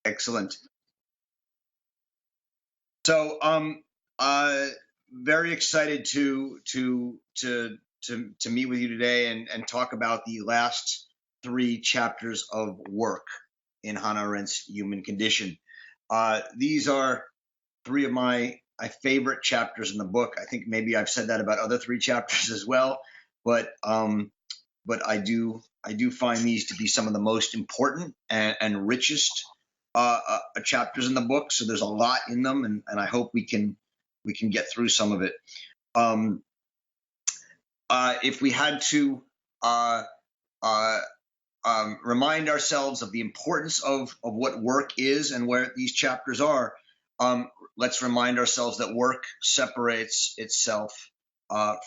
Excellent. So, very excited to meet with you today and talk about the last 3 chapters of work in Hannah Arendt's Human Condition. These are 3 of my favorite chapters in the book. I think maybe I've said that about other 3 chapters as well, but I do find these to be some of the most important and richest chapters in the book. So there's a lot in them, and I hope we can get through some of it. If we had to remind ourselves of the importance of what work is and where these chapters are, let's remind ourselves that work separates itself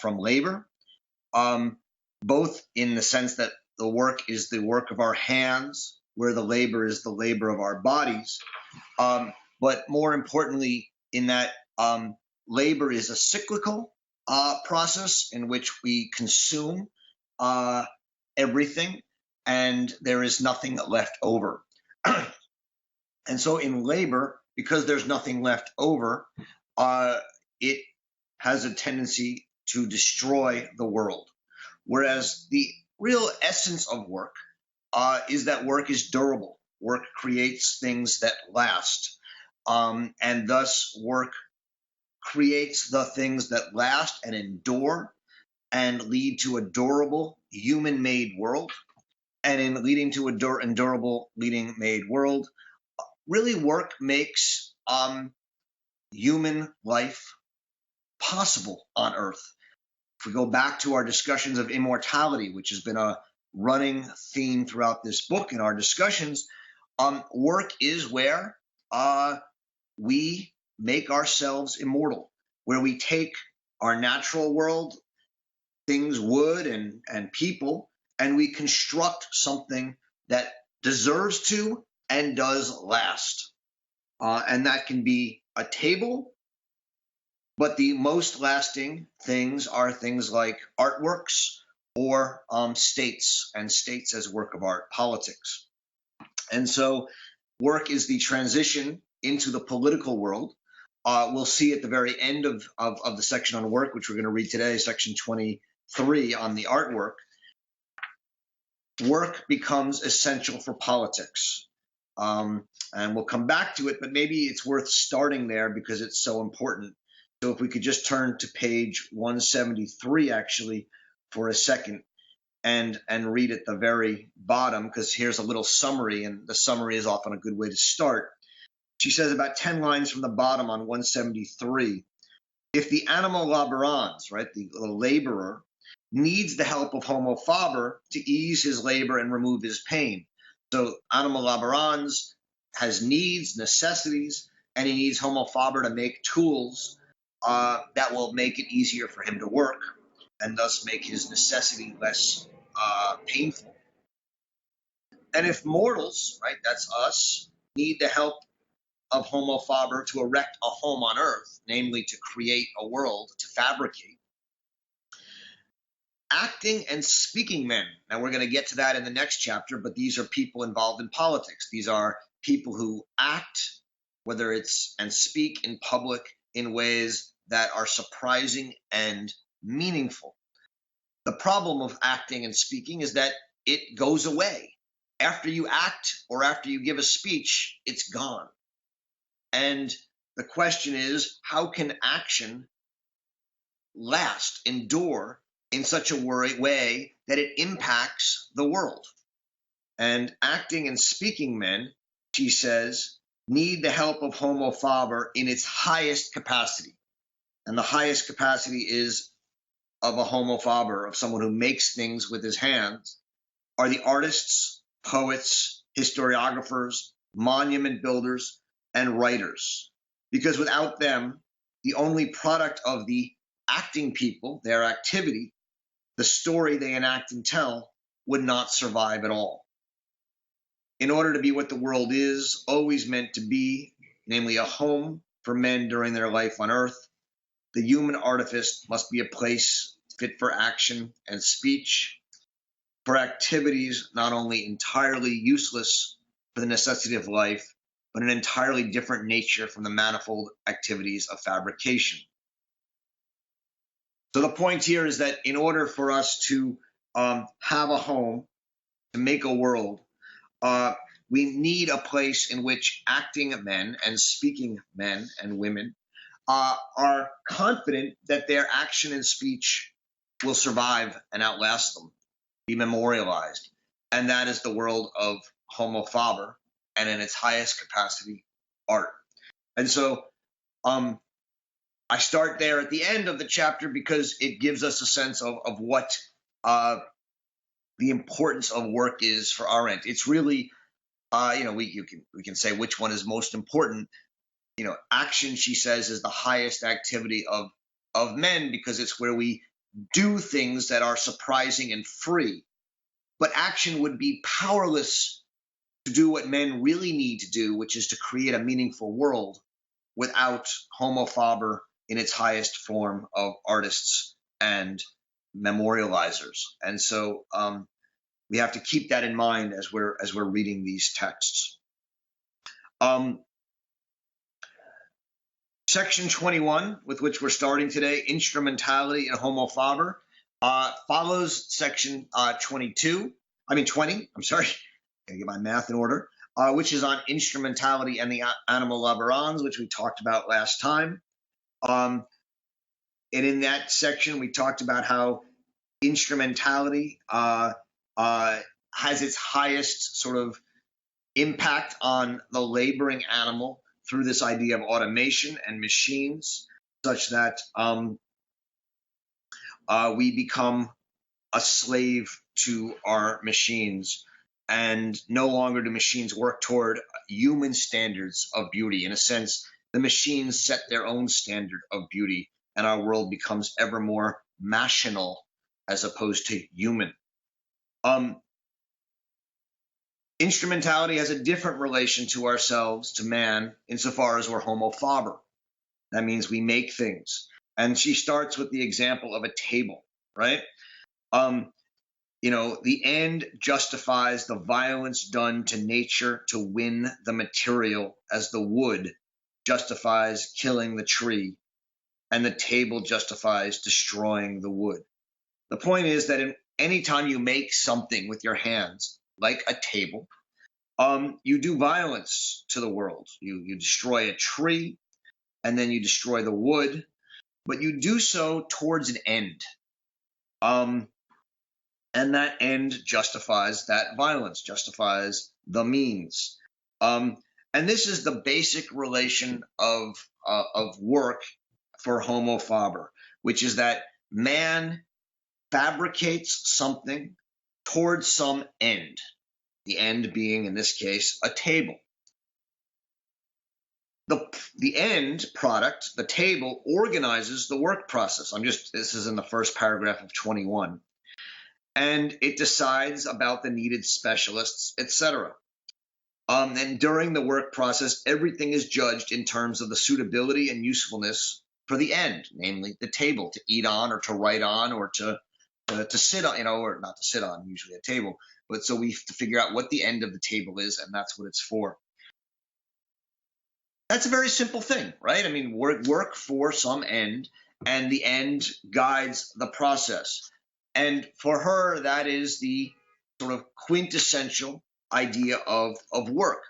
from labor, both in the sense that the work is the work of our hands, where the labor is the labor of our bodies, but more importantly, in that labor is a cyclical process in which we consume everything, and there is nothing left over. And so in labor, because there's nothing left over, it has a tendency to destroy the world. Whereas the real essence of work is that work is durable. Work creates things that last. And thus work creates the things that last and endure and lead to a durable human-made world. And in leading to a durable made world, really work makes human life possible on Earth. If we go back to our discussions of immortality, which has been a running theme throughout this book in our discussions, work is where we make ourselves immortal, where we take our natural world, things, wood and people, and we construct something that deserves to and does last. And that can be a table, but the most lasting things are things like artworks or states, and states as work of art, politics. And so work is the transition into the political world. We'll see at the very end of the section on work, which we're going to read today, section 23 on the artwork, work becomes essential for politics. And we'll come back to it, but maybe it's worth starting there because it's so important. So if we could just turn to page 173, actually, for a second and read at the very bottom, because here's a little summary, and the summary is often a good way to start. She says about 10 lines from the bottom on 173, if the animal laborans, right, the laborer, needs the help of homo faber to ease his labor and remove his pain. So animal laborans has needs, necessities, and he needs homo faber to make tools that will make it easier for him to work and thus make his necessity less painful. And if mortals, right, that's us, need the help of homo faber to erect a home on earth, namely to create a world, to fabricate, acting and speaking men. Now, we're going to get to that in the next chapter, but these are people involved in politics. These are people who act, whether it's and speak in public in ways that are surprising and meaningful. The problem of acting and speaking is that it goes away. After you act or after you give a speech, it's gone. And the question is, how can action last, endure, in such a way that it impacts the world? And acting and speaking men, she says, need the help of homo faber in its highest capacity. And the highest capacity is of a homo faber, of someone who makes things with his hands, are the artists, poets, historiographers, monument builders, and writers. Because without them, the only product of the acting people, their activity, the story they enact and tell, would not survive at all. In order to be what the world is always meant to be, namely a home for men during their life on earth, the human artifice must be a place fit for action and speech, for activities not only entirely useless for the necessity of life, but an entirely different nature from the manifold activities of fabrication. So the point here is that in order for us to have a home, to make a world, we need a place in which acting men and speaking men and women are confident that their action and speech will survive and outlast them, be memorialized. And that is the world of homo faber, and in its highest capacity, art. And so I start there at the end of the chapter because it gives us a sense of what the importance of work is for Arendt. It's really, we can say which one is most important. Action, she says, is the highest activity of men because it's where we do things that are surprising and free. But action would be powerless to do what men really need to do, which is to create a meaningful world, without homo faber in its highest form of artists and memorializers. And so we have to keep that in mind as we're reading these texts. Section 21, with which we're starting today, Instrumentality and Homo Faber, follows section 20. I'm sorry, gotta get my math in order, which is on instrumentality and the animal laborans, which we talked about last time. And in that section, we talked about how instrumentality has its highest sort of impact on the laboring animal through this idea of automation and machines, such that we become a slave to our machines, and no longer do machines work toward human standards of beauty. In a sense, the machines set their own standard of beauty, and our world becomes ever more machinal as opposed to human. Instrumentality has a different relation to ourselves, to man, insofar as we're homo faber. That means we make things. And she starts with the example of a table, right? The end justifies the violence done to nature to win the material, as the wood justifies killing the tree, and the table justifies destroying the wood. The point is that any time you make something with your hands, like a table, you do violence to the world. You destroy a tree, and then you destroy the wood, but you do so towards an end. And that end justifies that violence, justifies the means. And this is the basic relation of work for homo faber, which is that man fabricates something towards some end, the end being, in this case, a table. The end product, the table, organizes the work process. This is in the first paragraph of 21. And it decides about the needed specialists, etc. And during the work process, everything is judged in terms of the suitability and usefulness for the end, namely the table, to eat on or to write on or to sit on, or not to sit on, usually a table. But so we have to figure out what the end of the table is, and that's what it's for. That's a very simple thing, right? I mean, work for some end, and the end guides the process. And for her, that is the sort of quintessential idea of work.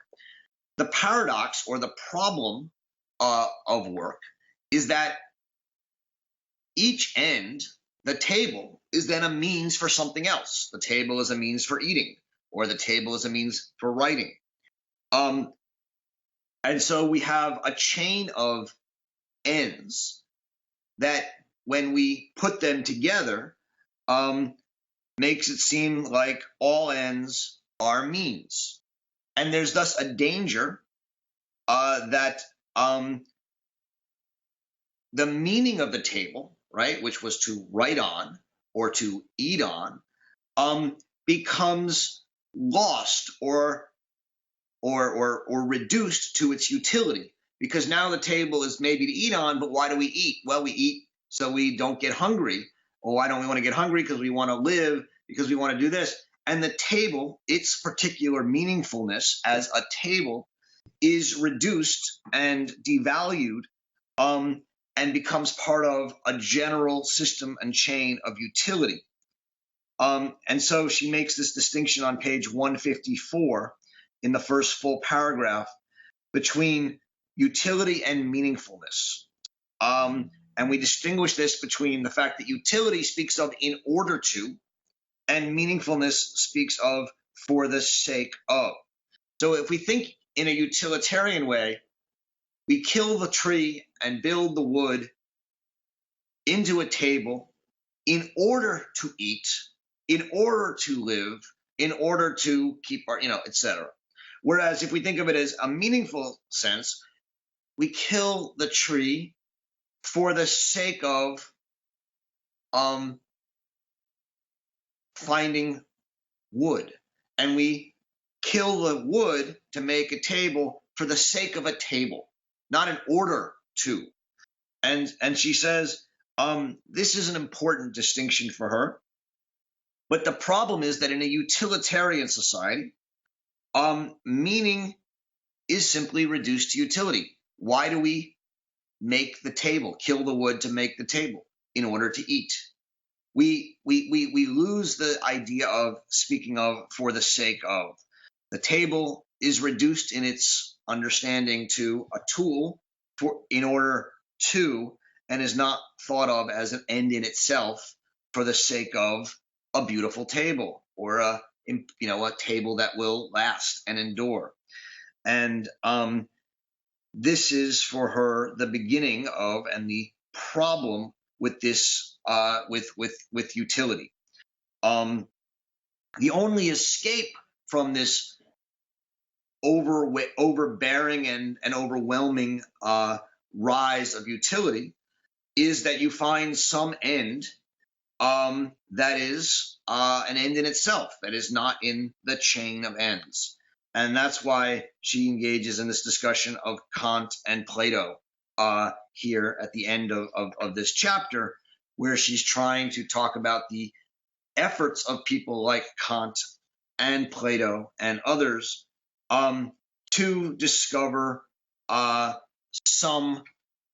The paradox or the problem of work is that each end, the table, is then a means for something else. The table is a means for eating, or the table is a means for writing. And so we have a chain of ends that, when we put them together, makes it seem like all ends are means. And there's thus a danger that the meaning of the table, right, which was to write on or to eat on, becomes lost or reduced to its utility, because now the table is maybe to eat on, but why do we eat? Well, we eat so we don't get hungry. Well, why don't we want to get hungry? Because we want to live, because we want to do this. And the table, its particular meaningfulness as a table, is reduced and devalued, and becomes part of a general system and chain of utility. And so she makes this distinction on page 154 in the first full paragraph between utility and meaningfulness. And we distinguish this between the fact that utility speaks of in order to, and meaningfulness speaks of for the sake of. So if we think in a utilitarian way, we kill the tree and build the wood into a table in order to eat, in order to live, in order to keep our, etc. Whereas if we think of it as a meaningful sense, we kill the tree for the sake of finding wood. And we kill the wood to make a table for the sake of a table, not in order to. And she says, this is an important distinction for her. But the problem is that in a utilitarian society, meaning is simply reduced to utility. Why do we make the table, kill the wood to make the table? In order to eat. We lose the idea of speaking of for the sake of. The table is reduced in its understanding to a tool for in order to, and is not thought of as an end in itself for the sake of a beautiful table or a table that will last and endure. And this is for her the beginning of and the problem with this with utility. The only escape from this overbearing and overwhelming rise of utility is that you find some end that is an end in itself, that is not in the chain of ends. And that's why she engages in this discussion of Kant and Plato here at the end of this chapter, where she's trying to talk about the efforts of people like Kant and Plato and others to discover some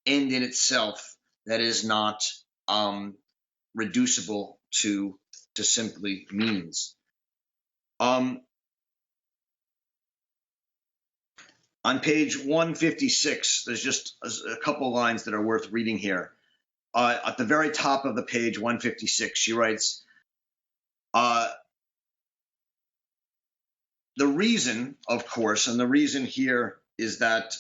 end in itself that is not reducible to simply means. On page 156, there's just a couple lines that are worth reading here. At the very top of the page 156, she writes, the reason, of course, and the reason here is that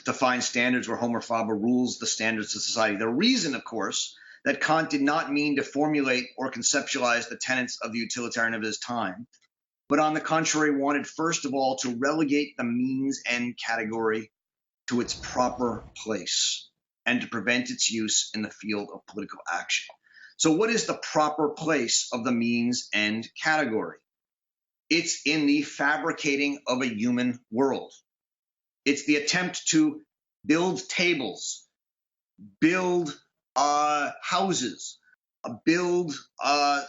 define standards where Homer Faber rules the standards of society. The reason, of course, that Kant did not mean to formulate or conceptualize the tenets of the utilitarian of his time, but on the contrary wanted first of all to relegate the means-end category to its proper place and to prevent its use in the field of political action. So what is the proper place of the means-end category? It's in the fabricating of a human world. It's the attempt to build tables, build houses, build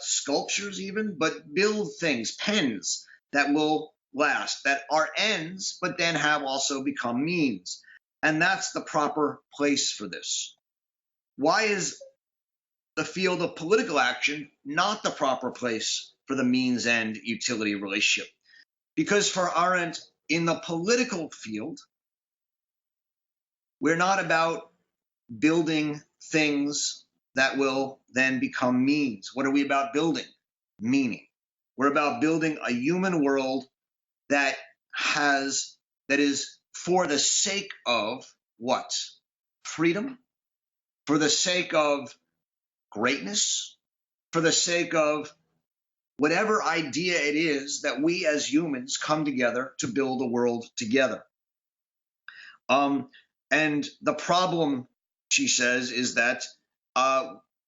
sculptures even, but build things, pens that will last, that are ends, but then have also become means. And that's the proper place for this. Why is the field of political action not the proper place for the means-end utility relationship? Because for Arendt, in the political field, we're not about building things that will then become means. What are we about building? Meaning. We're about building a human world that is for the sake of what? Freedom, for the sake of greatness, for the sake of whatever idea it is that we as humans come together to build a world together. And the problem, she says, is that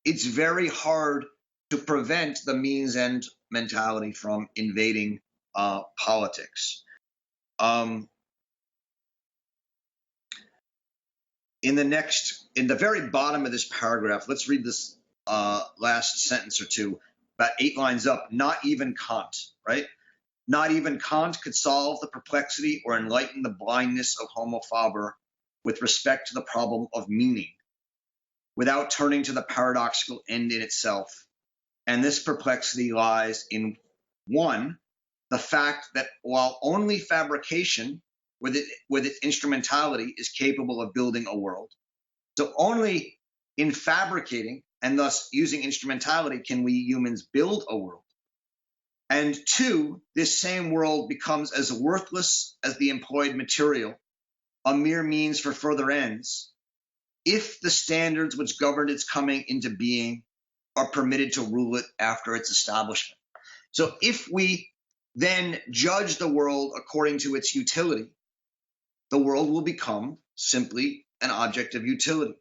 it's very hard to prevent the means-end mentality from invading politics. In the very bottom of this paragraph, let's read this last sentence or two. about 8 lines up, not even Kant, right? Not even Kant could solve the perplexity or enlighten the blindness of Homo faber with respect to the problem of meaning, without turning to the paradoxical end in itself. And this perplexity lies in, one, the fact that while only fabrication with its instrumentality is capable of building a world, so only in fabricating and thus using instrumentality can we humans build a world. And two, this same world becomes as worthless as the employed material, a mere means for further ends, if the standards which govern its coming into being are permitted to rule it after its establishment. So if we then judge the world according to its utility, the world will become simply an object of utility.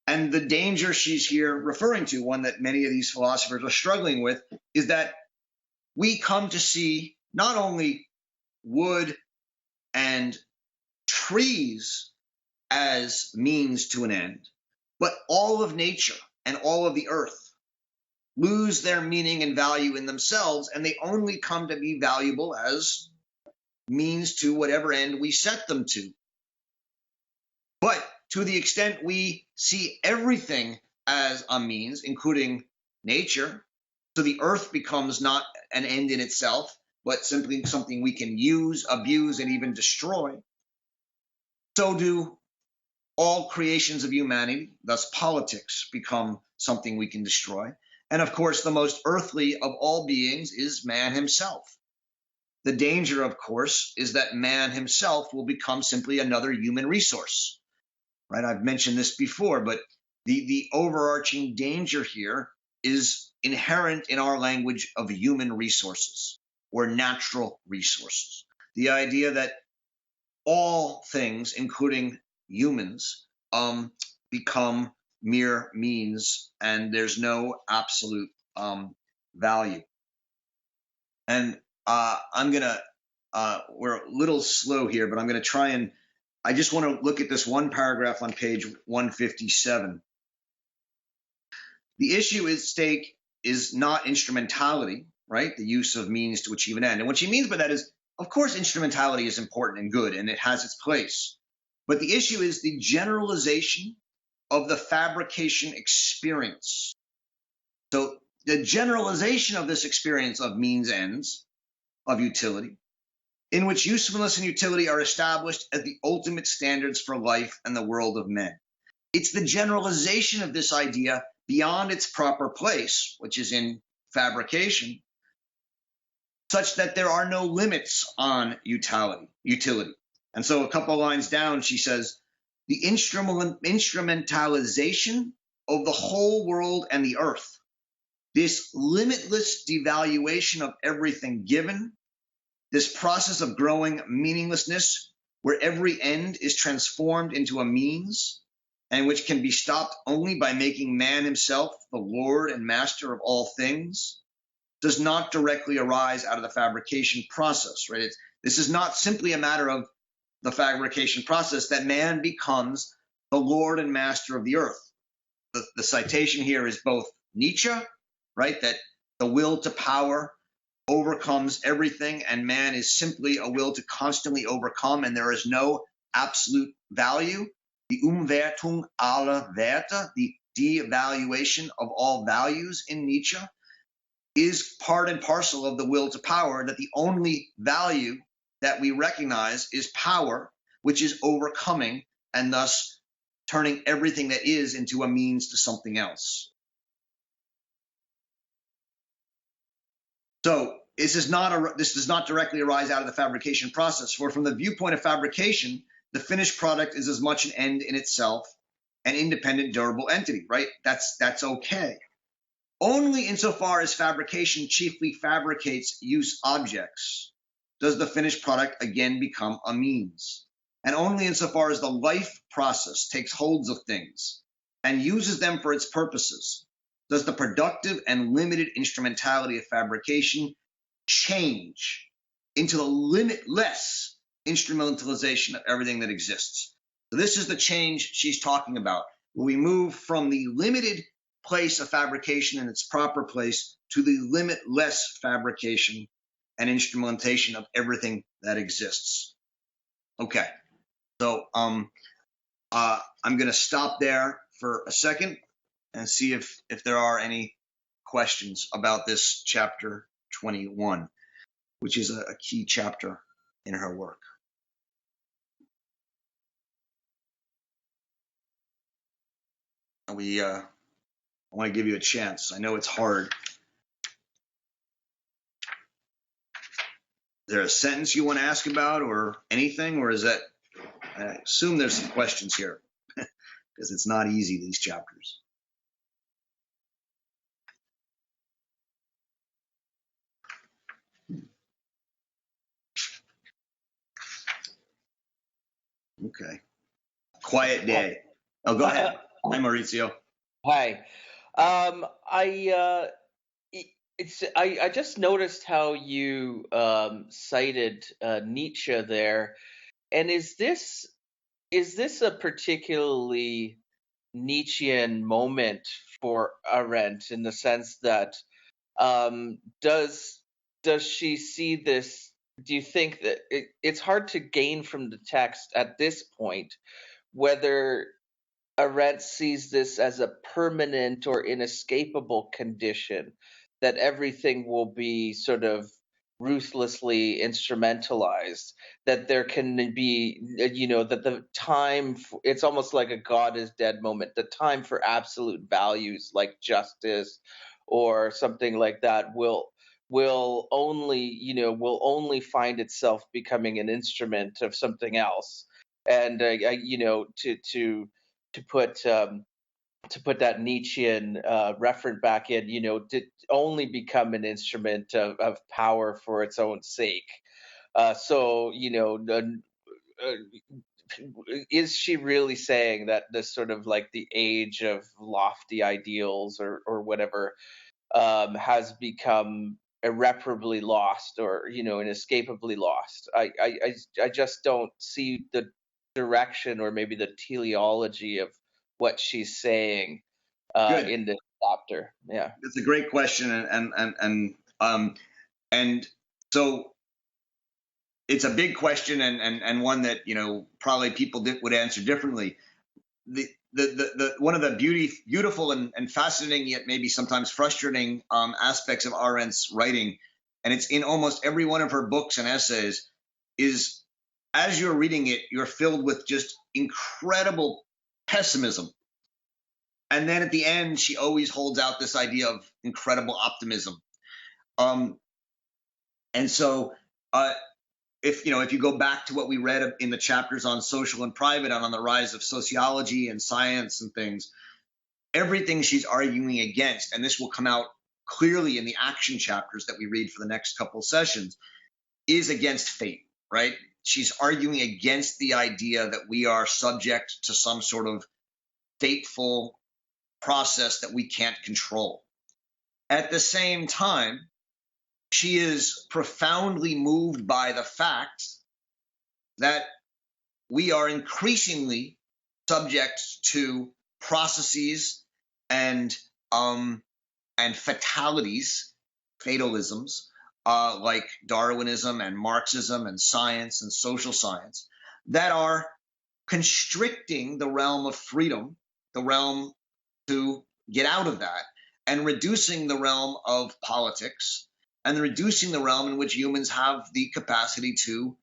And the danger she's here referring to, one that many of these philosophers are struggling with, is that we come to see not only wood and trees as means to an end, but all of nature and all of the earth lose their meaning and value in themselves, and they only come to be valuable as means to whatever end we set them to. But to the extent we see everything as a means, including nature, so the earth becomes not an end in itself, but simply something we can use, abuse, and even destroy, so do all creations of humanity, thus politics, become something we can destroy. And of course, the most earthly of all beings is man himself. The danger, of course, is that man himself will become simply another human resource. Right? I've mentioned this before, but the overarching danger here is inherent in our language of human resources or natural resources. The idea that all things, including humans, become mere means, and there's no absolute value. And we're a little slow here, but I'm gonna try and, I just want to look at this one paragraph on page 157. The issue at stake is not instrumentality, right? The use of means to achieve an end. And what she means by that is, of course, instrumentality is important and good, and it has its place. But the issue is the generalization of the fabrication experience. So the generalization of this experience of means ends, of utility, in which usefulness and utility are established as the ultimate standards for life and the world of men. It's the generalization of this idea beyond its proper place, which is in fabrication, such that there are no limits on utility. And so a couple of lines down, she says, the instrumentalization of the whole world and the earth, this limitless devaluation of everything given, this process of growing meaninglessness where every end is transformed into a means and which can be stopped only by making man himself the Lord and master of all things, does not directly arise out of the fabrication process, right? This is not simply a matter of the fabrication process that man becomes the Lord and master of the earth. The citation here is both Nietzsche, right, that the will to power overcomes everything, and man is simply a will to constantly overcome, and there is no absolute value. The Umwertung aller Werte, the devaluation of all values in Nietzsche, is part and parcel of the will to power, that the only value that we recognize is power, which is overcoming and thus turning everything that is into a means to something else. So this does not directly arise out of the fabrication process, for from the viewpoint of fabrication, the finished product is as much an end in itself, an independent, durable entity, right? That's okay. Only insofar as fabrication chiefly fabricates use objects does the finished product again become a means. And only insofar as the life process takes holds of things and uses them for its purposes does the productive and limited instrumentality of fabrication change into the limitless instrumentalization of everything that exists. So this is the change she's talking about, where we move from the limited place a fabrication in its proper place to the limitless fabrication and instrumentation of everything that exists. Okay, so I'm going to stop there for a second and see if there are any questions about this chapter 21, which is a key chapter in her work. I want to give you a chance. I know it's hard. Is there a sentence you want to ask about or anything, or is that, I assume there's some questions here because it's not easy, these chapters. Okay. Quiet day. Oh, go ahead. Hi, Maurizio. Hi. I just noticed how you cited Nietzsche there, and is this a particularly Nietzschean moment for Arendt in the sense that does she see this? Do you think that it's hard to gain from the text at this point whether Arendt sees this as a permanent or inescapable condition, that everything will be sort of ruthlessly instrumentalized, that there can be, that the time, it's almost like a God is dead moment, the time for absolute values like justice or something like that will only find itself becoming an instrument of something else. And to put that Nietzschean referent back in, to only become an instrument of power for its own sake. Is she really saying that this sort of like the age of lofty ideals or whatever has become irreparably lost or inescapably lost? I just don't see the direction or maybe the teleology of what she's saying in this chapter. Yeah, It's a great question, and so it's a big question and one that probably people would answer differently. The one of the beautiful and fascinating yet maybe sometimes frustrating aspects of Arendt's writing, and it's in almost every one of her books and essays, is as you're reading it, you're filled with just incredible pessimism. And then at the end, she always holds out this idea of incredible optimism. And so if you go back to what we read in the chapters on social and private and on the rise of sociology and science and things, everything she's arguing against, and this will come out clearly in the action chapters that we read for the next couple of sessions, is against fate, right? She's arguing against the idea that we are subject to some sort of fateful process that we can't control. At the same time, she is profoundly moved by the fact that we are increasingly subject to processes and fatalities, fatalisms, like Darwinism and Marxism and science and social science, that are constricting the realm of freedom, the realm to get out of that, and reducing the realm of politics, and reducing the realm in which humans have the capacity to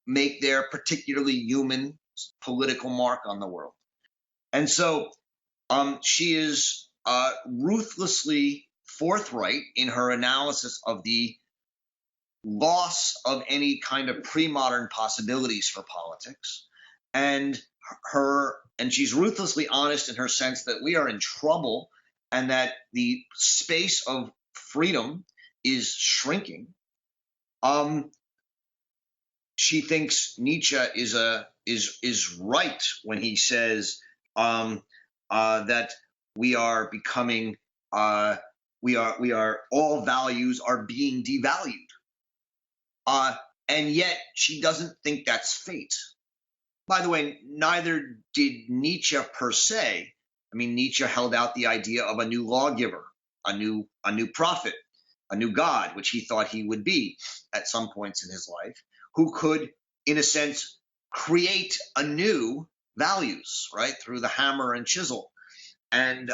make their particularly human political mark on the world. And so she is ruthlessly forthright in her analysis of the loss of any kind of pre-modern possibilities for politics, and she's ruthlessly honest in her sense that we are in trouble and that the space of freedom is shrinking. She thinks Nietzsche is right when he says that we are becoming we are all values are being devalued, and yet she doesn't think that's fate. By the way, neither did Nietzsche per se, I mean, Nietzsche held out the idea of a new lawgiver, a new prophet, a new God, which he thought he would be at some points in his life, who could, in a sense, create anew values, right, through the hammer and chisel. And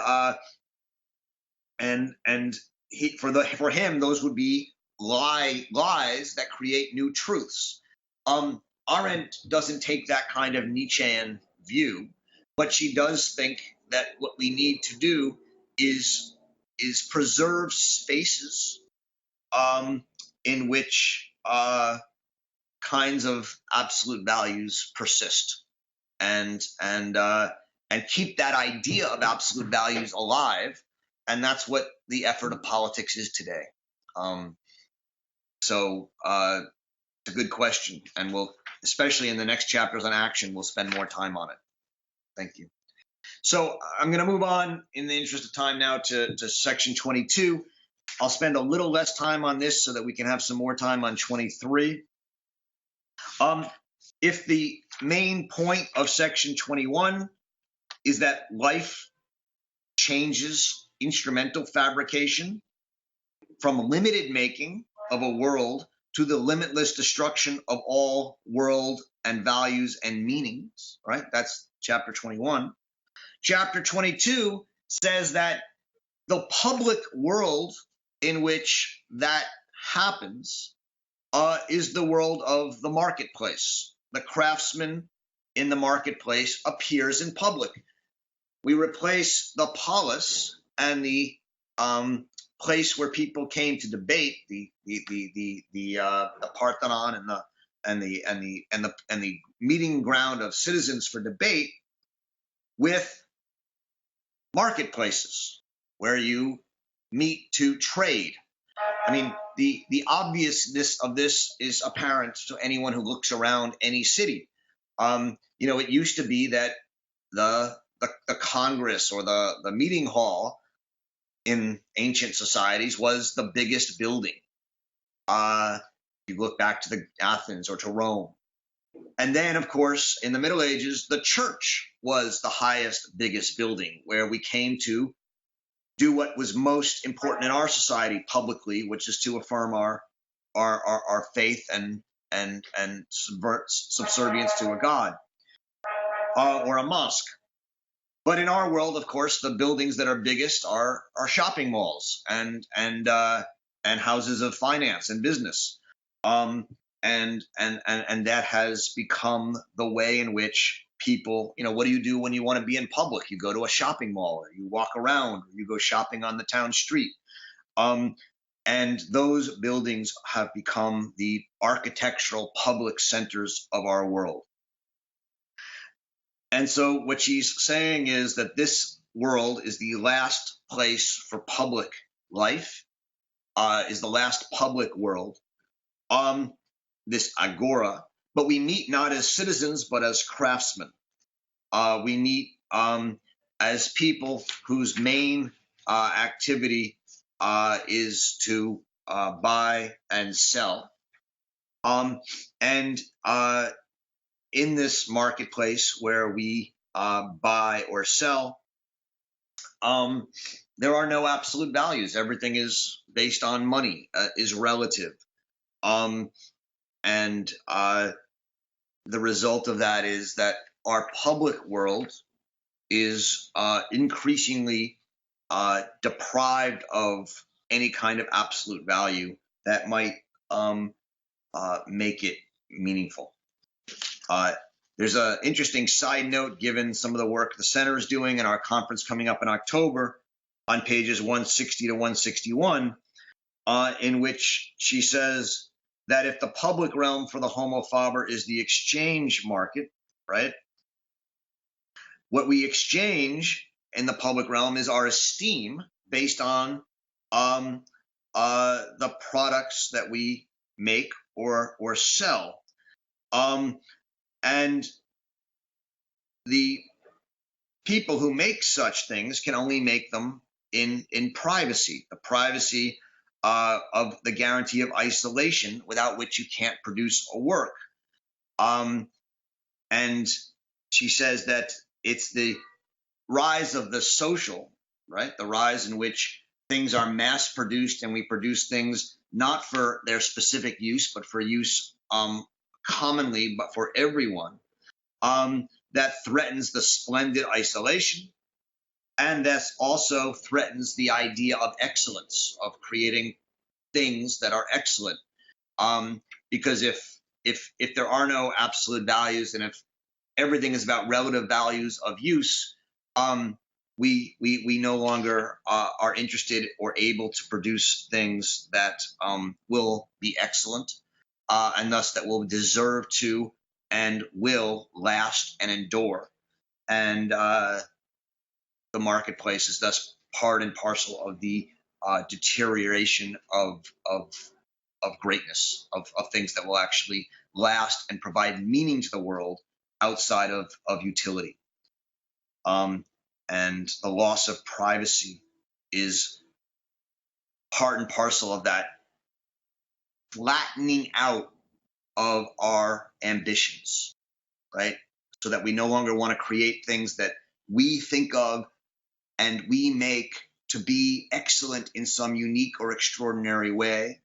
for him, those would be lies that create new truths. Arendt doesn't take that kind of Nietzschean view, but she does think that what we need to do is preserve spaces in which kinds of absolute values persist, and keep that idea of absolute values alive. And that's what the effort of politics is today. So it's a good question, and we'll, especially in the next chapters on action, we'll spend more time on it. Thank you. So I'm going to move on in the interest of time now to section 22. I'll spend a little less time on this so that we can have some more time on 23. If the main point of section 21 is that life changes instrumental fabrication from limited making of a world to the limitless destruction of all world and values and meanings, right? That's chapter 21. Chapter 22 says that the public world in which that happens is the world of the marketplace. The craftsman in the marketplace appears in public. We replace the polis and the place where people came to debate, the Parthenon and the meeting ground of citizens for debate, with marketplaces where you meet to trade. I mean, the obviousness of this is apparent to anyone who looks around any city. It used to be that the Congress or the meeting hall in ancient societies was the biggest building. You look back to the Athens or to Rome. And then, of course, in the Middle Ages, the church was the highest, biggest building where we came to do what was most important in our society publicly, which is to affirm our faith and subvert subservience to a god or a mosque. But in our world, of course, the buildings that are biggest are shopping malls and houses of finance and business. And that has become the way in which people, what do you do when you want to be in public? You go to a shopping mall, or you walk around, or you go shopping on the town street. And those buildings have become the architectural public centers of our world. And so what she's saying is that this world is the last place for public life, is the last public world, this agora, but we meet not as citizens, but as craftsmen. We meet as people whose main activity is to buy and sell. And in this marketplace where we buy or sell, there are no absolute values. Everything is based on money, is relative. And the result of that is that our public world is increasingly deprived of any kind of absolute value that might make it meaningful. There's an interesting side note given some of the work the center is doing in our conference coming up in October on pages 160 to 161, in which she says that if the public realm for the homo faber is the exchange market, right? What we exchange in the public realm is our esteem based on the products that we make or sell. And the people who make such things can only make them in privacy, the privacy of the guarantee of isolation, without which you can't produce a work. And she says that it's the rise of the social, right? The rise in which things are mass produced and we produce things not for their specific use, but for use commonly, but for everyone, that threatens the splendid isolation. And that also threatens the idea of excellence, of creating things that are excellent. Because if there are no absolute values, and if everything is about relative values of use, we no longer are interested or able to produce things that will be excellent, and thus that will deserve to and will last and endure. And the marketplace is thus part and parcel of the deterioration of greatness, of things that will actually last and provide meaning to the world outside of utility. And the loss of privacy is part and parcel of that flattening out of our ambitions, right? So that we no longer want to create things that we think of and we make to be excellent in some unique or extraordinary way,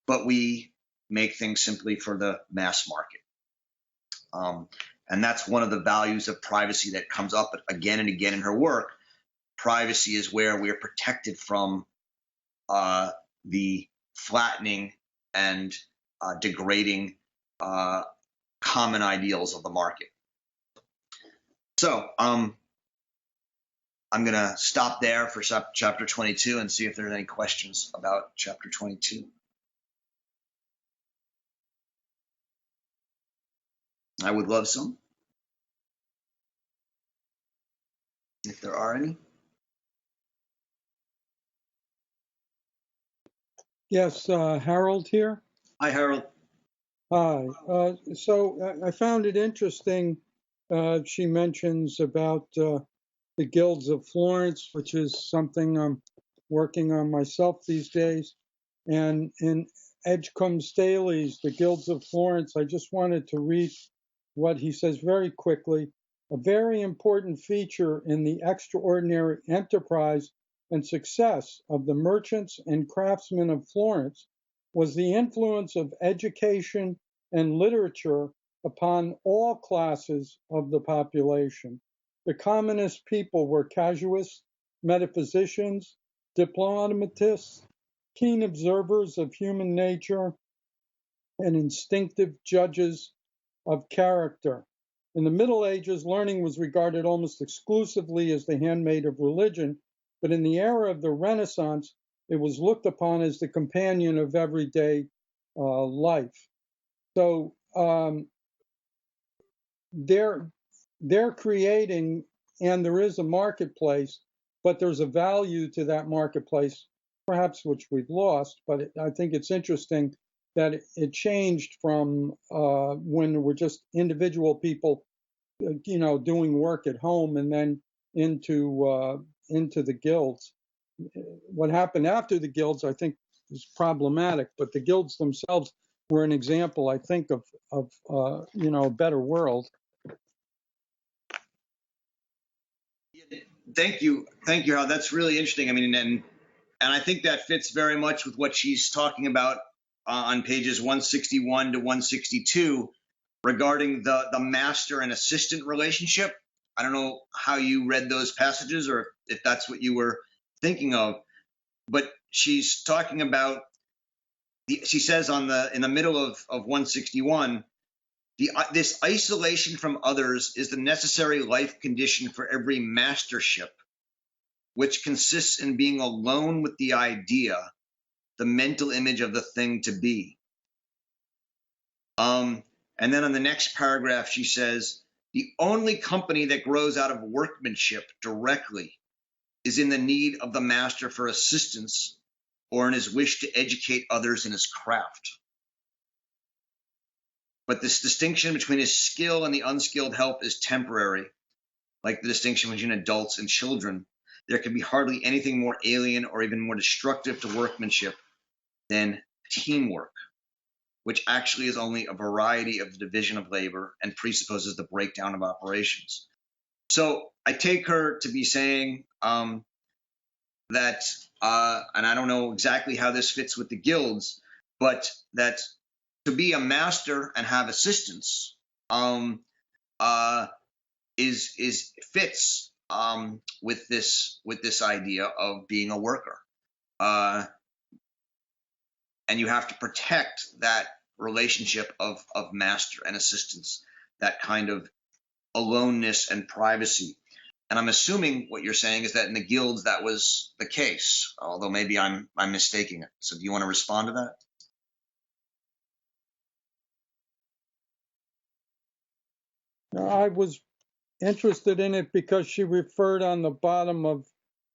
but we make things simply for the mass market. And that's one of the values of privacy that comes up again and again in her work. Privacy is where we are protected from the flattening and degrading common ideals of the market. So I'm going to stop there for chapter 22 and see if there's any questions about chapter 22. I would love some, if there are any. Yes, Harold here. Hi, Harold. Hi. So I found it interesting. She mentions about the guilds of Florence, which is something I'm working on myself these days. And in Edgecombe Staley's The Guilds of Florence, I just wanted to read what he says very quickly. A very important feature in the extraordinary enterprise and success of the merchants and craftsmen of Florence was the influence of education and literature upon all classes of the population. The commonest people were casuists, metaphysicians, diplomatists, keen observers of human nature, and instinctive judges of character. In the Middle Ages, learning was regarded almost exclusively as the handmaid of religion, but in the era of the Renaissance, it was looked upon as the companion of everyday life. So they're creating, and there is a marketplace, but there's a value to that marketplace, perhaps which we've lost. But I think it's interesting that it changed from when there were just individual people, doing work at home, and then into the guilds. What happened after the guilds, I think, is problematic. But the guilds themselves were an example, I think, of a better world. Thank you, Harold. That's really interesting. I mean, and I think that fits very much with what she's talking about on pages 161 to 162 regarding the master and assistant relationship. I don't know how you read those passages or if that's what you were thinking of, but she's talking about she says in the middle of 161, this isolation from others is the necessary life condition for every mastership, which consists in being alone with the idea, the mental image of the thing to be. And then on the next paragraph, she says, the only company that grows out of workmanship directly is in the need of the master for assistance or in his wish to educate others in his craft. But this distinction between his skill and the unskilled help is temporary, like the distinction between adults and children. There can be hardly anything more alien or even more destructive to workmanship than teamwork, which actually is only a variety of the division of labor and presupposes the breakdown of operations. So I take her to be saying that, and I don't know exactly how this fits with the guilds, but that to be a master and have assistants um, is fits with this idea of being a worker, and you have to protect that relationship of master and assistants, that kind of aloneness and privacy. And I'm assuming what you're saying is that in the guilds that was the case, although maybe I'm mistaking it. So do you want to respond to that? I was interested in it because she referred on the bottom of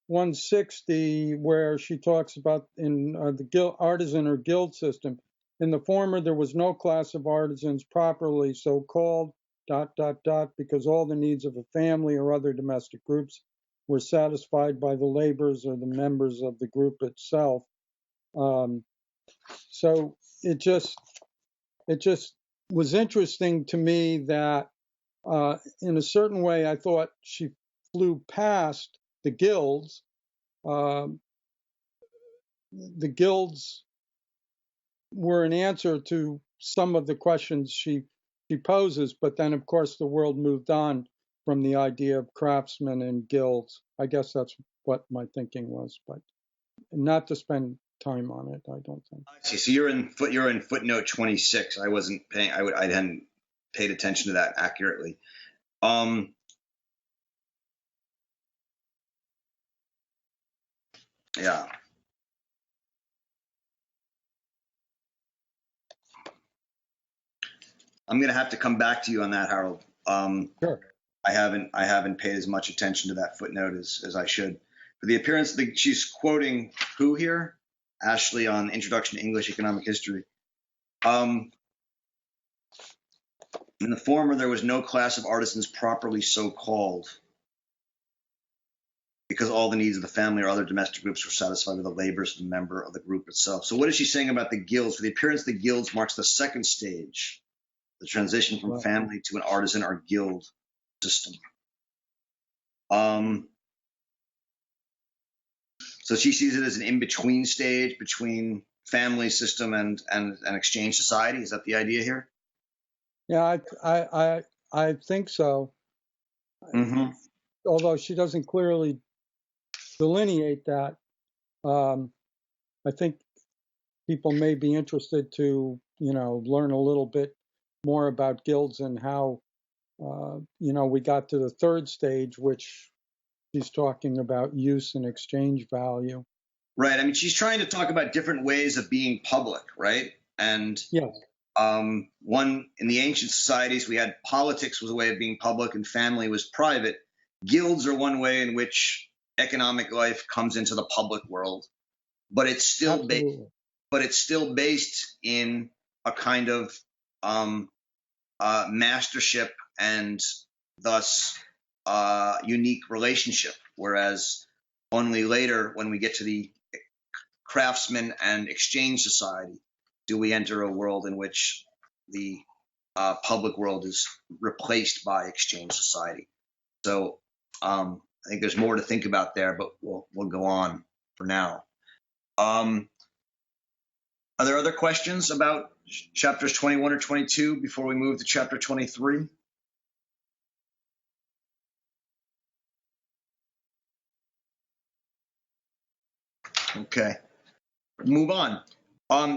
160 where she talks about in the guild, artisan or guild system. In the former, there was no class of artisans properly so called ... because all the needs of a family or other domestic groups were satisfied by the laborers or the members of the group itself. So it just was interesting to me that in a certain way, I thought she flew past the guilds. Um, the guilds were an answer to some of the questions she poses, but then, of course, the world moved on from the idea of craftsmen and guilds. I guess that's what my thinking was, but not to spend time on it, I don't think. I see. So you're in footnote 26. I wasn't paying. I hadn't paid attention to that accurately. Yeah. I'm gonna have to come back to you on that, Harold. Sure. I haven't paid as much attention to that footnote as I should. For the appearance, she's quoting who here? Ashley on Introduction to English Economic History. In the former, there was no class of artisans properly so called, because all the needs of the family or other domestic groups were satisfied with the labors of the member of the group itself. So what is she saying about the guilds? For the appearance of the guilds marks the second stage, the transition from family to an artisan or guild system. So she sees it as an in-between stage between family system and exchange society. Is that the idea here? Yeah, I think so. Mm-hmm. Although she doesn't clearly delineate that, I think people may be interested to, learn a little bit more about guilds and how, we got to the third stage, which she's talking about use and exchange value. Right. I mean, she's trying to talk about different ways of being public, right? And yes. One, in the ancient societies, we had politics was a way of being public and family was private. Guilds are one way in which economic life comes into the public world, but it's still based in a kind of mastership and thus unique relationship. Whereas only later, when we get to the craftsman and exchange society, do we enter a world in which the public world is replaced by exchange society. So I think there's more to think about there, but we'll go on for now. Are there other questions about chapters 21 or 22 before we move to chapter 23? Okay, move on.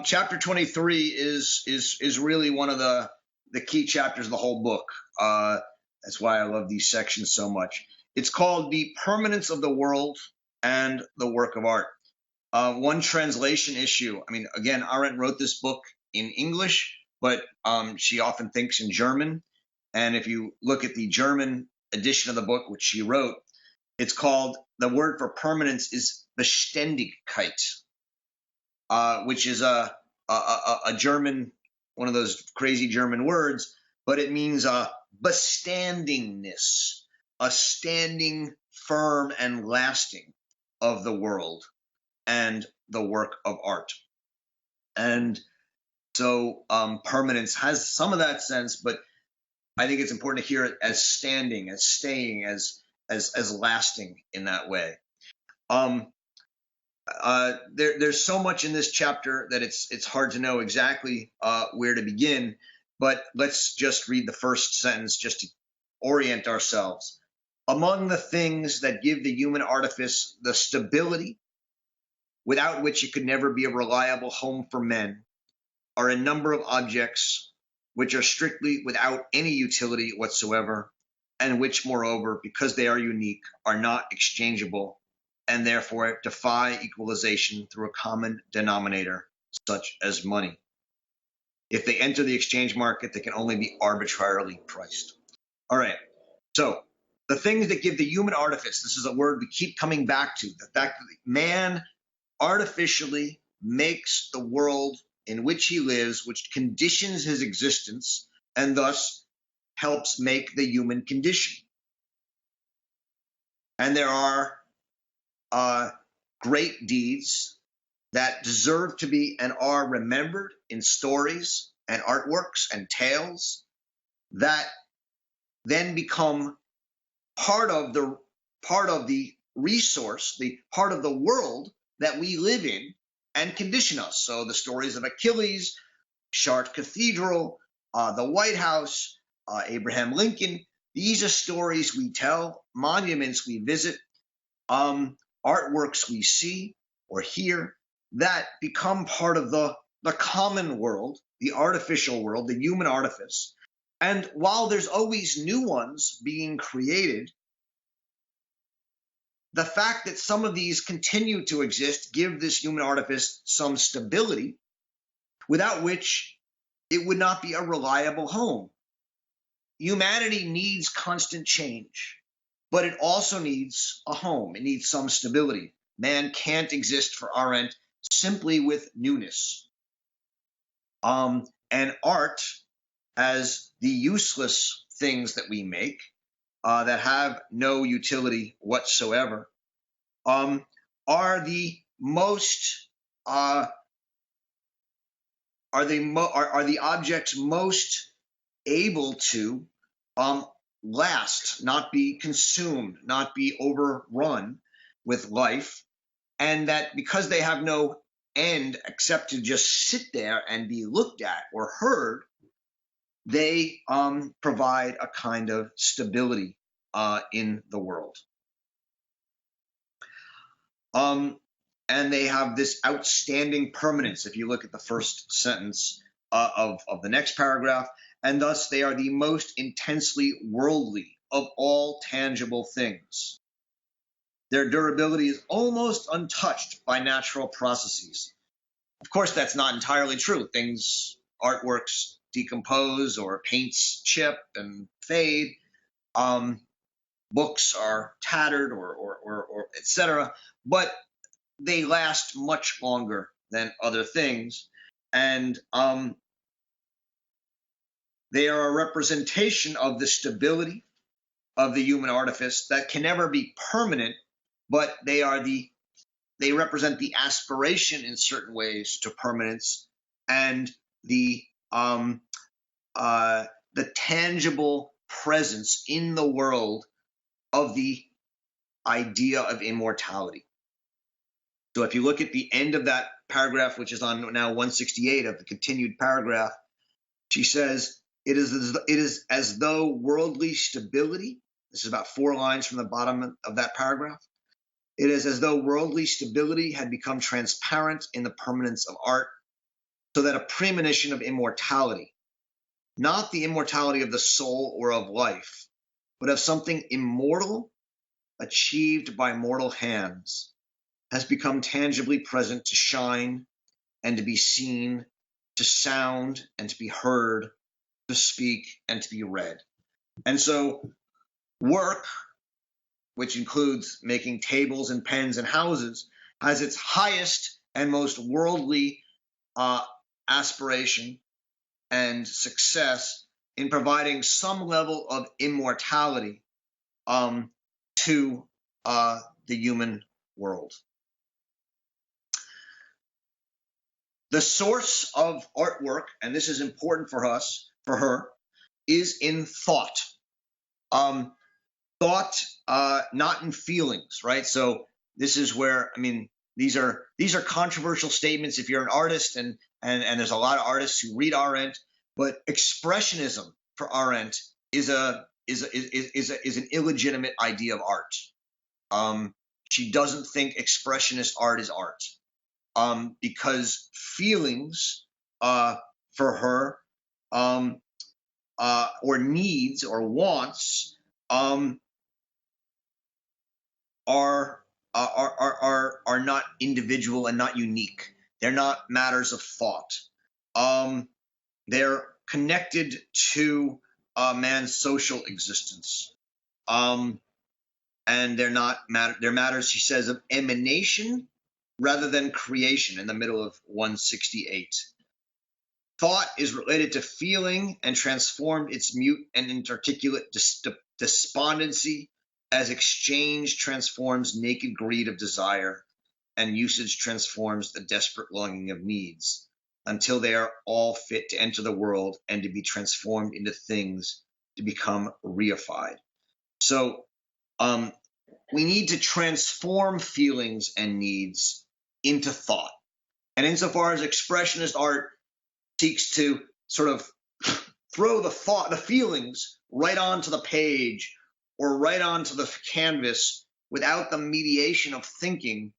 Chapter 23 is really one of the key chapters of the whole book. That's why I love these sections so much. It's called The Permanence of the World and the Work of Art. One translation issue. I mean, again, Arendt wrote this book in English, but she often thinks in German. And if you look at the German edition of the book, which she wrote, it's called, the word for permanence is Beständigkeit, which is a German, one of those crazy German words, but it means bestandingness, a standing firm and lasting of the world and the work of art. And so permanence has some of that sense, but I think it's important to hear it as standing, as staying, as lasting in that way. There's so much in this chapter that it's hard to know exactly where to begin, but let's just read the first sentence just to orient ourselves. Among the things that give the human artifice the stability without which it could never be a reliable home for men are a number of objects which are strictly without any utility whatsoever, and which, moreover, because they are unique, are not exchangeable, and therefore defy equalization through a common denominator, such as money. If they enter the exchange market, they can only be arbitrarily priced. All right, so the things that give the human artifice, this is a word we keep coming back to, the fact that man artificially makes the world in which he lives, which conditions his existence, and thus helps make the human condition. And there are great deeds that deserve to be and are remembered in stories and artworks and tales that then become part of the resource, the part of the world that we live in and condition us. So the stories of Achilles, Chartres Cathedral, the White House, Abraham Lincoln, these are stories we tell, monuments we visit, artworks we see or hear that become part of the common world, the artificial world, the human artifice. And while there's always new ones being created, the fact that some of these continue to exist give this human artifice some stability, without which it would not be a reliable home. Humanity needs constant change, but it also needs a home. It needs some stability. Man can't exist, for Arendt, simply with newness. And art, as the useless things that we make, that have no utility whatsoever, are the objects most able to last, not be consumed, not be overrun with life, and that because they have no end except to just sit there and be looked at or heard, they provide a kind of stability in the world. And they have this outstanding permanence, if you look at the first sentence of the next paragraph, and thus they are the most intensely worldly of all tangible things. Their durability is almost untouched by natural processes. Of course, that's not entirely true. Artworks decompose, or paints chip and fade. Books are tattered, or etc. But they last much longer than other things, and they are a representation of the stability of the human artifice that can never be permanent, but they represent the aspiration in certain ways to permanence, and the tangible presence in the world of the idea of immortality. So if you look at the end of that paragraph, which is on now 168 of the continued paragraph, she says, it is as though worldly stability, this is about 4 lines from the bottom of that paragraph, it is as though worldly stability had become transparent in the permanence of art, so that a premonition of immortality, not the immortality of the soul or of life, but of something immortal achieved by mortal hands, has become tangibly present to shine and to be seen, to sound and to be heard, to speak and to be read. And so work, which includes making tables and pens and houses, has its highest and most worldly aspiration and success in providing some level of immortality to the human world. The source of artwork, and this is important for her, is in thought. Thought, not in feelings, right? So this is where, I mean, these are controversial statements if you're an artist, and there's a lot of artists who read Arendt, but expressionism for Arendt is an illegitimate idea of art. She doesn't think expressionist art is art, because feelings, for her, or needs or wants, are not individual and not unique. They're not matters of thought. They're connected to man's social existence. And they're not they're matters, she says, of emanation rather than creation, in the middle of 168. Thought is related to feeling and transformed its mute and inarticulate despondency, as exchange transforms naked greed of desire and usage transforms the desperate longing of needs, until they are all fit to enter the world and to be transformed into things to become reified. So we need to transform feelings and needs into thought. And insofar as expressionist art seeks to sort of throw the feelings right onto the page or right onto the canvas without the mediation of thinking,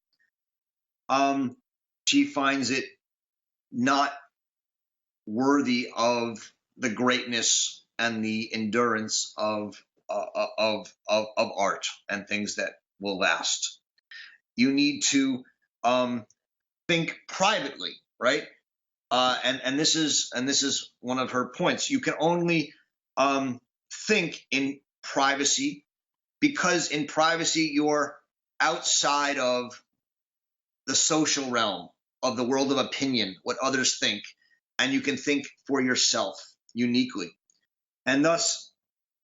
she finds it not worthy of the greatness and the endurance of art and things that will last. You need to think privately, right? And this is one of her points. You can only think in privacy, because in privacy you're outside of the social realm, of the world of opinion, what others think, and you can think for yourself uniquely. And thus,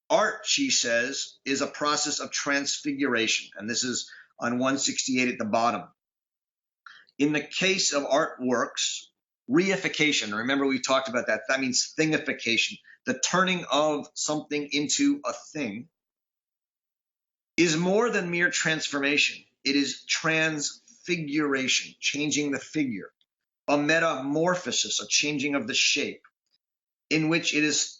art, she says, is a process of transfiguration. And this is on 168 at the bottom. In the case of artworks, reification, remember we talked about that. That means thingification, the turning of something into a thing, is more than mere transformation. It is transfiguration, changing the figure, a metamorphosis, a changing of the shape, in which it is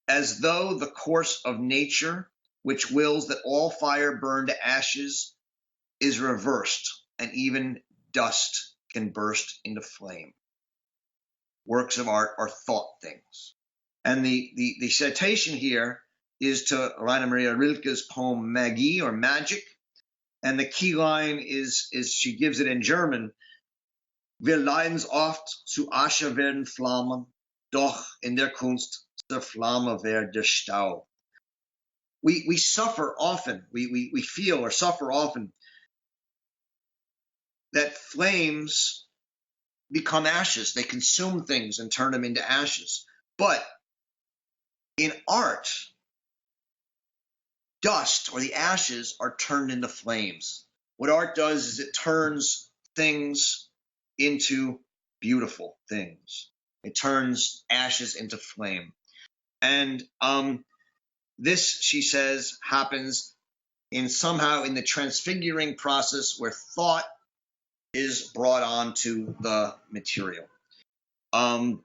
as though the course of nature, which wills that all fire burn to ashes, is reversed, and even dust can burst into flame. Works of art are thought things. And the citation here is to Rainer Maria Rilke's poem Magie, or Magic. And the key line is she gives it in German: Wir leiden oft zu Asche werden Flammen, doch in der Kunst der Flamme wird der Stau. We suffer often, we feel or suffer often that flames become ashes. They consume things and turn them into ashes. But in art, dust or the ashes are turned into flames. What art does is it turns things into beautiful things. It turns ashes into flame. And this, she says, happens somehow in the transfiguring process where thought is brought onto the material. And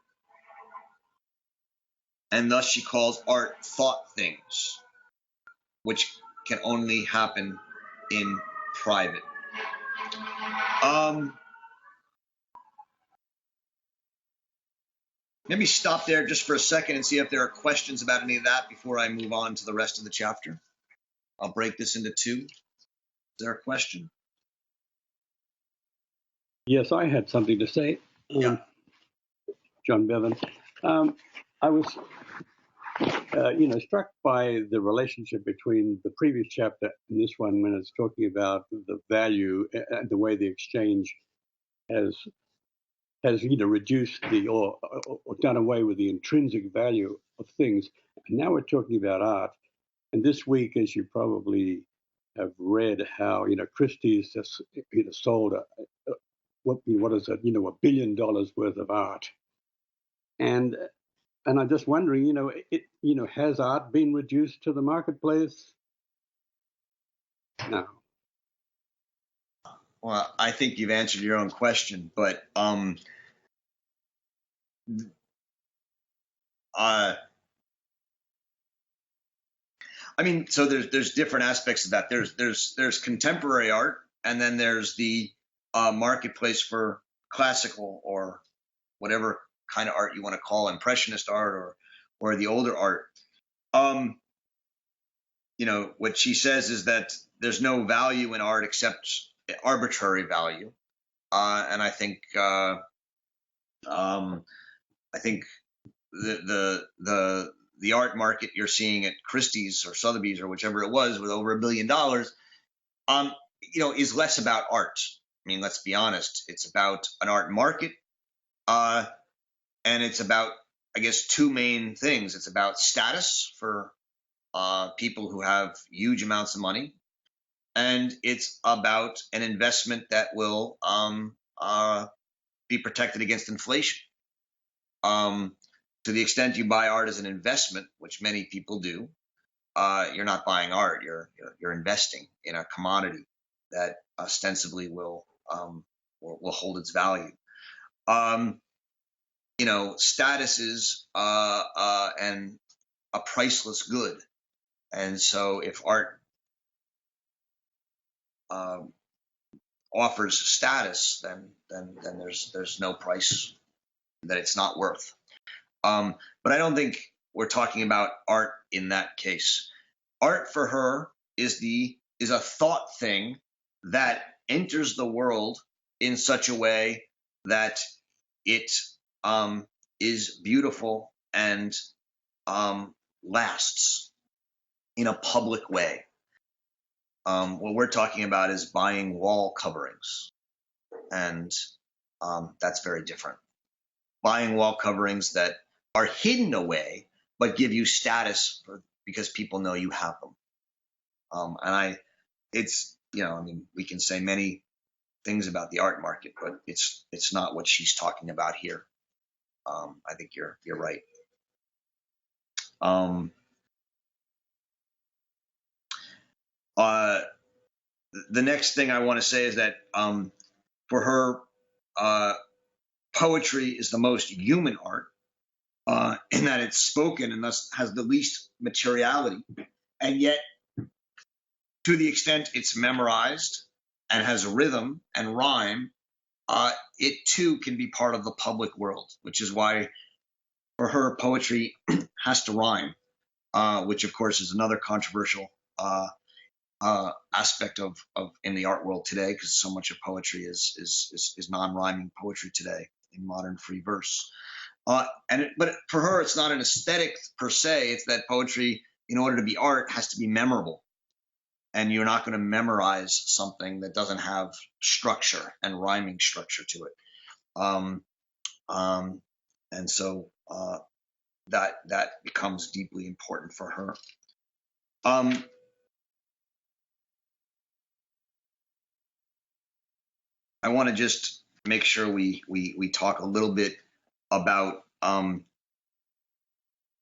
thus she calls art thought things, which can only happen in private. Let me stop there just for a second and see if there are questions about any of that before I move on to the rest of the chapter. I'll break this into two. Is there a question? Yes, I had something to say. Yeah. John Bevan. I was, struck by the relationship between the previous chapter and this one, when it's talking about the value and the way the exchange has reduced or done away with the intrinsic value of things. And now we're talking about art. And this week, as you probably have read, how Christie's just sold what is it, $1 billion worth of art. And And I'm just wondering, has art been reduced to the marketplace? No. Well, I think you've answered your own question, but I mean, so there's different aspects of that. There's contemporary art, and then there's the marketplace for classical or whatever kind of art you want to call impressionist art or the older art. What she says is that there's no value in art except arbitrary value, and I think the art market you're seeing at Christie's or Sotheby's or whichever it was with over $1 billion, is less about art. I mean, let's be honest. It's about an art market, and it's about, I guess, two main things. It's about status for people who have huge amounts of money, and it's about an investment that will be protected against inflation. To the extent you buy art as an investment, which many people do, you're not buying art. You're investing in a commodity that ostensibly will hold its value. Status is and a priceless good, and so if art offers status, then there's no price that it's not worth. But I don't think we're talking about art in that case. Art for her is a thought thing that enters the world in such a way that it is beautiful and lasts in a public way. What we're talking about is buying wall coverings, and that's very different. Buying wall coverings that are hidden away but give you status because people know you have them. We can say many things about the art market, but it's not what she's talking about here. I think you're right. The next thing I want to say is that for her, poetry is the most human art, in that it's spoken and thus has the least materiality, and yet to the extent it's memorized and has rhythm and rhyme, it too can be part of the public world, which is why for her poetry has to rhyme, which of course is another controversial aspect of in the art world today, because so much of poetry is non-rhyming poetry today in modern free verse. But for her, it's not an aesthetic per se. It's that poetry, in order to be art, has to be memorable. And you're not going to memorize something that doesn't have structure and rhyming structure to it. And so that becomes deeply important for her. I want to just make sure we talk a little bit about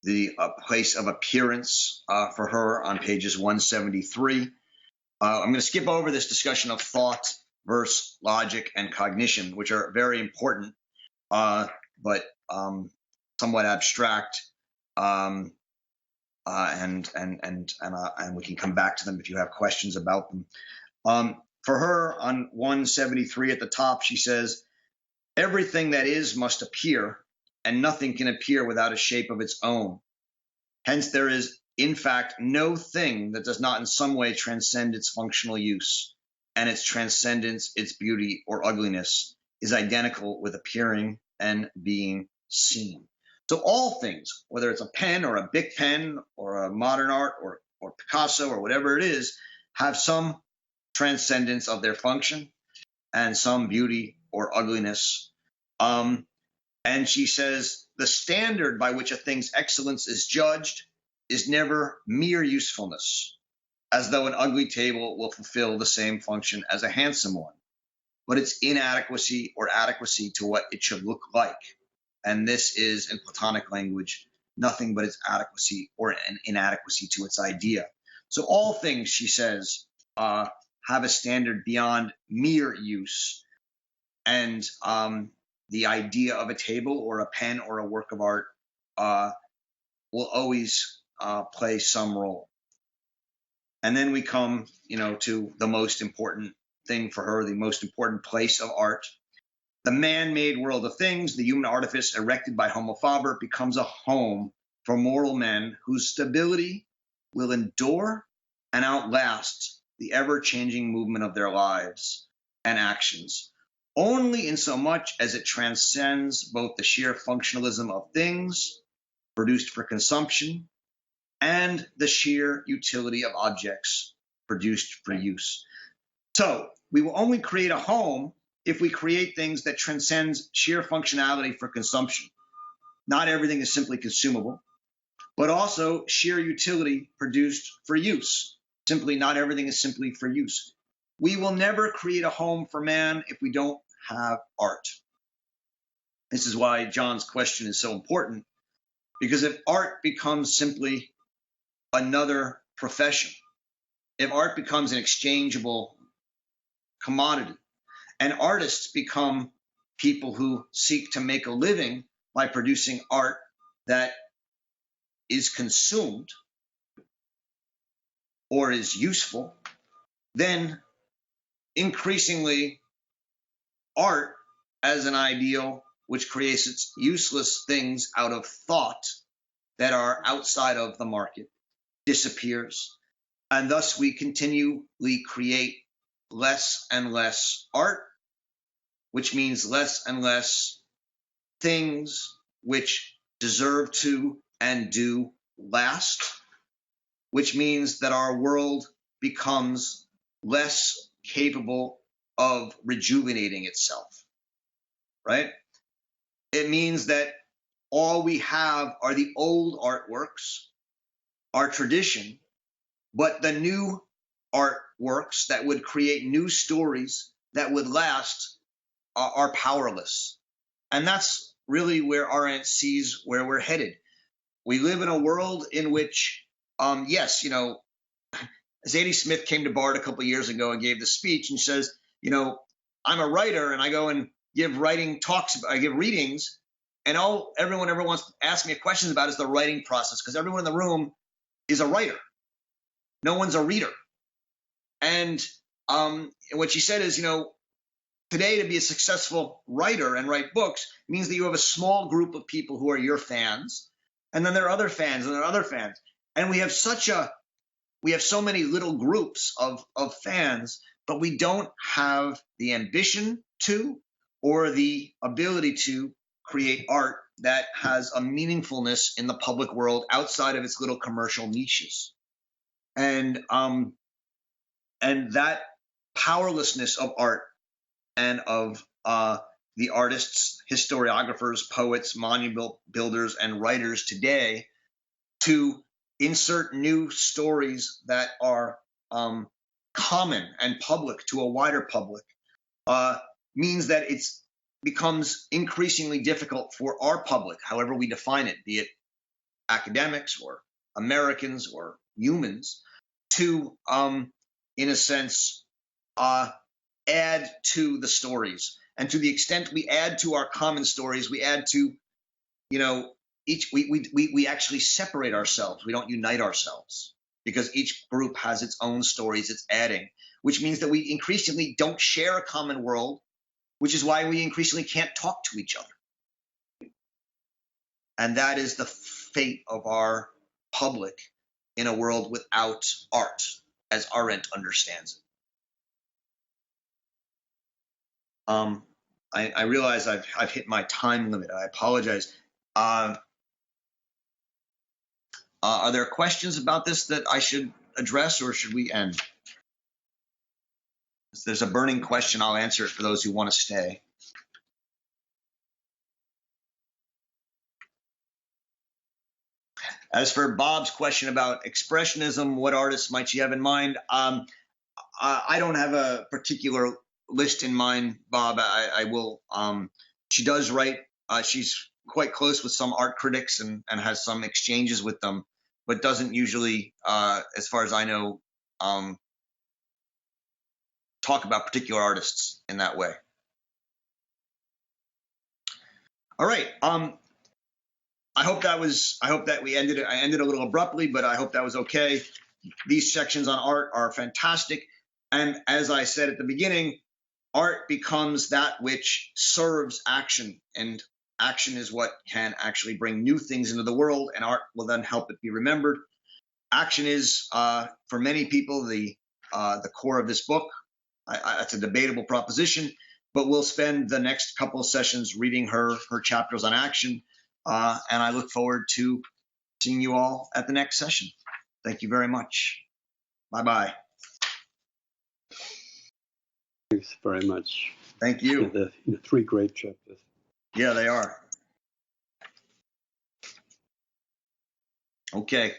the place of appearance for her on pages 173. I'm going to skip over this discussion of thought versus logic and cognition, which are very important, but somewhat abstract, and we can come back to them if you have questions about them. For her, on 173 at the top, she says, "Everything that is must appear, and nothing can appear without a shape of its own. Hence there is, in fact, no thing that does not in some way transcend its functional use, and its transcendence, its beauty or ugliness, is identical with appearing and being seen." So all things, whether it's a pen or a Bic pen or a modern art or Picasso or whatever it is, have some transcendence of their function and some beauty or ugliness. And she says, the standard by which a thing's excellence is judged is never mere usefulness, as though an ugly table will fulfill the same function as a handsome one, but its inadequacy or adequacy to what it should look like. And this is, in Platonic language, nothing but its adequacy or an inadequacy to its idea. So all things, she says, have a standard beyond mere use. And the idea of a table or a pen or a work of art will always play some role. And then we come, to the most important thing for her, the most important place of art. The man-made world of things, the human artifice erected by Homo Faber, becomes a home for mortal men whose stability will endure and outlast the ever-changing movement of their lives and actions, only in so much as it transcends both the sheer functionalism of things produced for consumption and the sheer utility of objects produced for use. So we will only create a home if we create things that transcends sheer functionality for consumption. Not everything is simply consumable, but also sheer utility produced for use. Simply, not everything is simply for use. We will never create a home for man if we don't have art. This is why John's question is so important, because if art becomes simply another profession, if art becomes an exchangeable commodity, and artists become people who seek to make a living by producing art that is consumed or is useful, then increasingly art as an ideal which creates its useless things out of thought that are outside of the market disappears. And thus we continually create less and less art, which means less and less things which deserve to and do last, which means that our world becomes less capable of rejuvenating itself, right? It means that all we have are the old artworks, our tradition, but the new artworks that would create new stories that would last are powerless. And that's really where Arendt sees where we're headed. We live in a world in which, Zadie Smith came to Bard a couple of years ago and gave the speech and says, I'm a writer and I go and give writing talks, I give readings, and all everyone ever wants to ask me questions about is the writing process, because everyone in the room is a writer. No one's a reader. And what she said is, today to be a successful writer and write books means that you have a small group of people who are your fans, and then there are other fans, and there are other fans. And we have so many little groups of fans, but we don't have the ambition to or the ability to create art that has a meaningfulness in the public world outside of its little commercial niches. And that powerlessness of art and of the artists, historiographers, poets, monument builders, and writers today to insert new stories that are common and public to a wider public means that it becomes increasingly difficult for our public, however we define it, be it academics or Americans or humans, to, in a sense, add to the stories. And to the extent we add to our common stories, we add to, we actually separate ourselves. We don't unite ourselves because each group has its own stories it's adding, which means that we increasingly don't share a common world, which is why we increasingly can't talk to each other. And that is the fate of our public in a world without art, as Arendt understands it. I realize I've hit my time limit. I apologize. Are there questions about this that I should address, or should we end? If there's a burning question, I'll answer it for those who want to stay. As for Bob's question about expressionism, what artists might she have in mind? I don't have a particular list in mind, Bob. I will. She does write. She's quite close with some art critics and has some exchanges with them, but doesn't usually, as far as I know, talk about particular artists in that way. All right. I hope that we ended it. I ended a little abruptly, but I hope that was okay. These sections on art are fantastic. And as I said at the beginning, art becomes that which serves action, and action is what can actually bring new things into the world, and art will then help it be remembered. Action is, for many people, the core of this book. That's a debatable proposition, but we'll spend the next couple of sessions reading her chapters on action, and I look forward to seeing you all at the next session. Thank you very much. Bye-bye. Thanks very much. Thank you. The 3 great chapters. Yeah, they are. Okay.